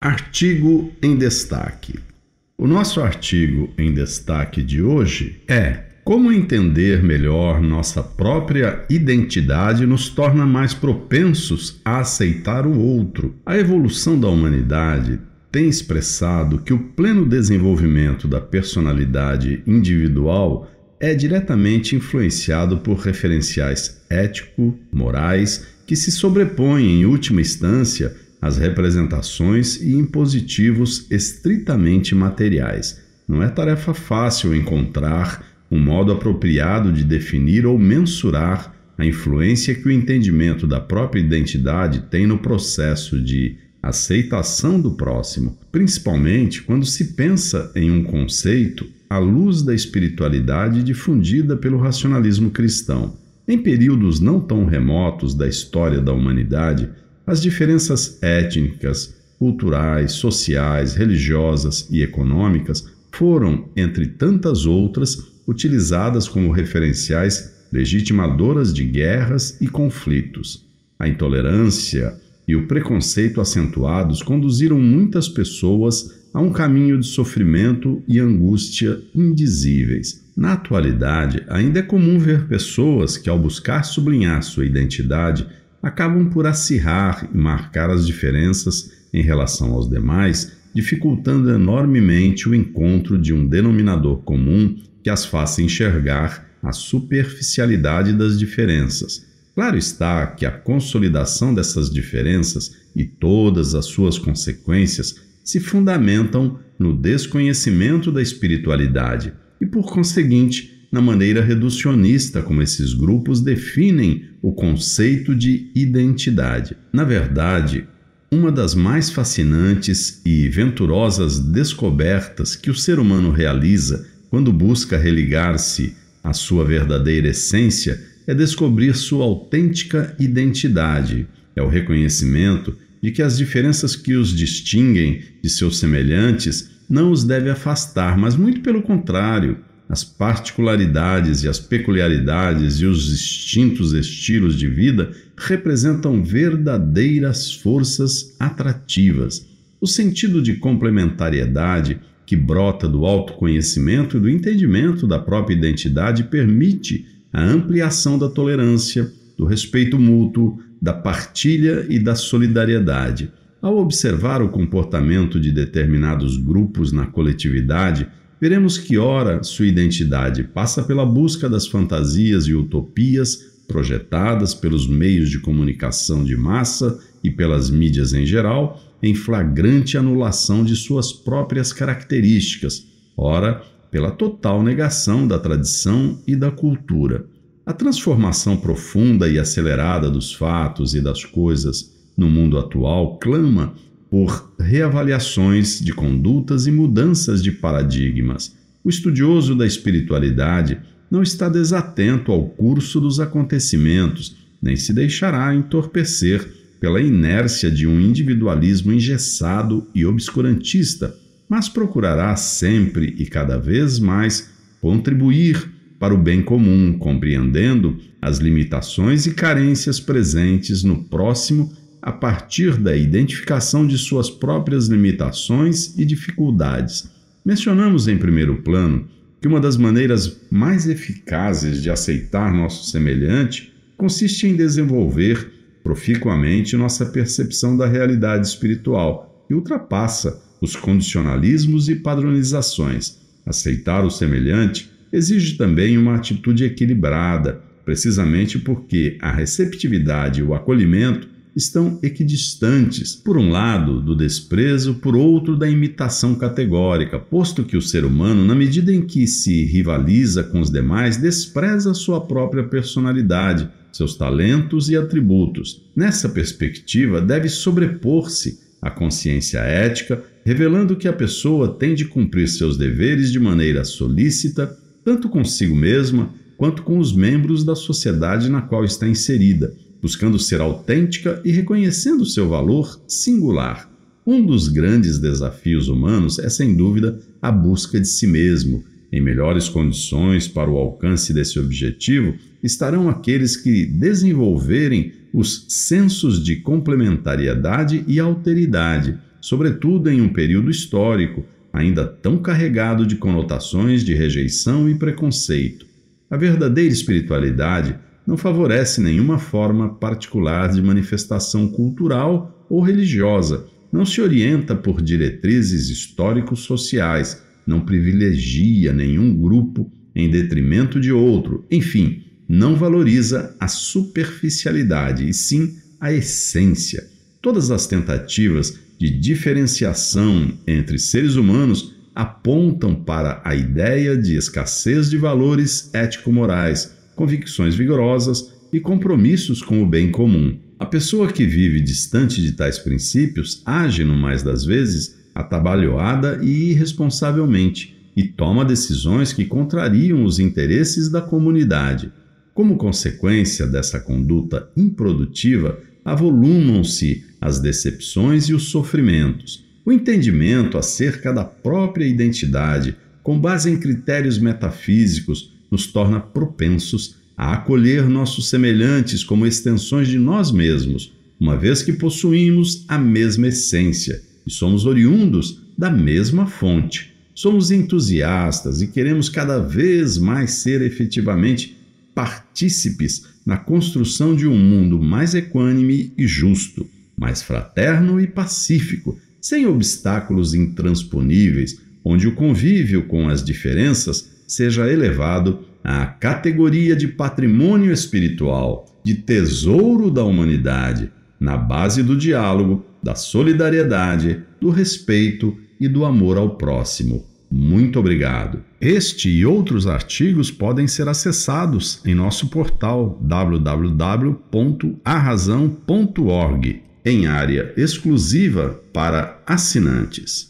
Artigo em destaque. O nosso artigo em destaque de hoje é: como entender melhor nossa própria identidade nos torna mais propensos a aceitar o outro. A evolução da humanidade tem expressado que o pleno desenvolvimento da personalidade individual é diretamente influenciado por referenciais ético-morais que se sobrepõem, em última instância, às representações e impositivos estritamente materiais. Não é tarefa fácil encontrar um modo apropriado de definir ou mensurar a influência que o entendimento da própria identidade tem no processo de aceitação do próximo, principalmente quando se pensa em um conceito à luz da espiritualidade difundida pelo racionalismo cristão. Em períodos não tão remotos da história da humanidade, as diferenças étnicas, culturais, sociais, religiosas e econômicas foram, entre tantas outras, utilizadas como referenciais legitimadoras de guerras e conflitos. A intolerância e o preconceito acentuados conduziram muitas pessoas a um caminho de sofrimento e angústia indizíveis. Na atualidade, ainda é comum ver pessoas que, ao buscar sublinhar sua identidade, acabam por acirrar e marcar as diferenças em relação aos demais, dificultando enormemente o encontro de um denominador comum que as faça enxergar a superficialidade das diferenças. Claro está que a consolidação dessas diferenças e todas as suas consequências se fundamentam no desconhecimento da espiritualidade e, por conseguinte, na maneira reducionista como esses grupos definem o conceito de identidade. Na verdade, uma das mais fascinantes e venturosas descobertas que o ser humano realiza quando busca religar-se à sua verdadeira essência é descobrir sua autêntica identidade. É o reconhecimento de que as diferenças que os distinguem de seus semelhantes não os deve afastar, mas muito pelo contrário. As particularidades e as peculiaridades e os distintos estilos de vida representam verdadeiras forças atrativas. O sentido de complementariedade que brota do autoconhecimento e do entendimento da própria identidade permite a ampliação da tolerância, do respeito mútuo, da partilha e da solidariedade. Ao observar o comportamento de determinados grupos na coletividade, veremos que, ora, sua identidade passa pela busca das fantasias e utopias projetadas pelos meios de comunicação de massa e pelas mídias em geral, em flagrante anulação de suas próprias características, ora, pela total negação da tradição e da cultura. A transformação profunda e acelerada dos fatos e das coisas no mundo atual clama por reavaliações de condutas e mudanças de paradigmas. O estudioso da espiritualidade não está desatento ao curso dos acontecimentos, nem se deixará entorpecer pela inércia de um individualismo engessado e obscurantista, mas procurará sempre e cada vez mais contribuir para o bem comum, compreendendo as limitações e carências presentes no próximo a partir da identificação de suas próprias limitações e dificuldades. Mencionamos em primeiro plano que uma das maneiras mais eficazes de aceitar nosso semelhante consiste em desenvolver proficuamente nossa percepção da realidade espiritual, que ultrapassa os condicionalismos e padronizações. Aceitar o semelhante exige também uma atitude equilibrada, precisamente porque a receptividade e o acolhimento estão equidistantes, por um lado do desprezo, por outro da imitação categórica, posto que o ser humano, na medida em que se rivaliza com os demais, despreza sua própria personalidade, seus talentos e atributos. Nessa perspectiva, deve sobrepor-se à consciência ética, revelando que a pessoa tem de cumprir seus deveres de maneira solícita, tanto consigo mesma quanto com os membros da sociedade na qual está inserida, buscando ser autêntica e reconhecendo seu valor singular. Um dos grandes desafios humanos é, sem dúvida, a busca de si mesmo. Em melhores condições para o alcance desse objetivo estarão aqueles que desenvolverem os sensos de complementariedade e alteridade, sobretudo em um período histórico ainda tão carregado de conotações de rejeição e preconceito. A verdadeira espiritualidade não favorece nenhuma forma particular de manifestação cultural ou religiosa, não se orienta por diretrizes históricos sociais, não privilegia nenhum grupo em detrimento de outro, enfim, não valoriza a superficialidade e sim a essência. Todas as tentativas de diferenciação entre seres humanos apontam para a ideia de escassez de valores ético-morais, convicções vigorosas e compromissos com o bem comum. A pessoa que vive distante de tais princípios age, no mais das vezes, atabalhoada e irresponsavelmente, e toma decisões que contrariam os interesses da comunidade. Como consequência dessa conduta improdutiva, avolumam-se as decepções e os sofrimentos. O entendimento acerca da própria identidade, com base em critérios metafísicos, nos torna propensos a acolher nossos semelhantes como extensões de nós mesmos, uma vez que possuímos a mesma essência e somos oriundos da mesma fonte. Somos entusiastas e queremos cada vez mais ser efetivamente partícipes na construção de um mundo mais equânime e justo, mais fraterno e pacífico, sem obstáculos intransponíveis, onde o convívio com as diferenças seja elevado à categoria de patrimônio espiritual, de tesouro da humanidade, na base do diálogo, da solidariedade, do respeito e do amor ao próximo. Muito obrigado. Este e outros artigos podem ser acessados em nosso portal www.arrazão.org, em área exclusiva para assinantes.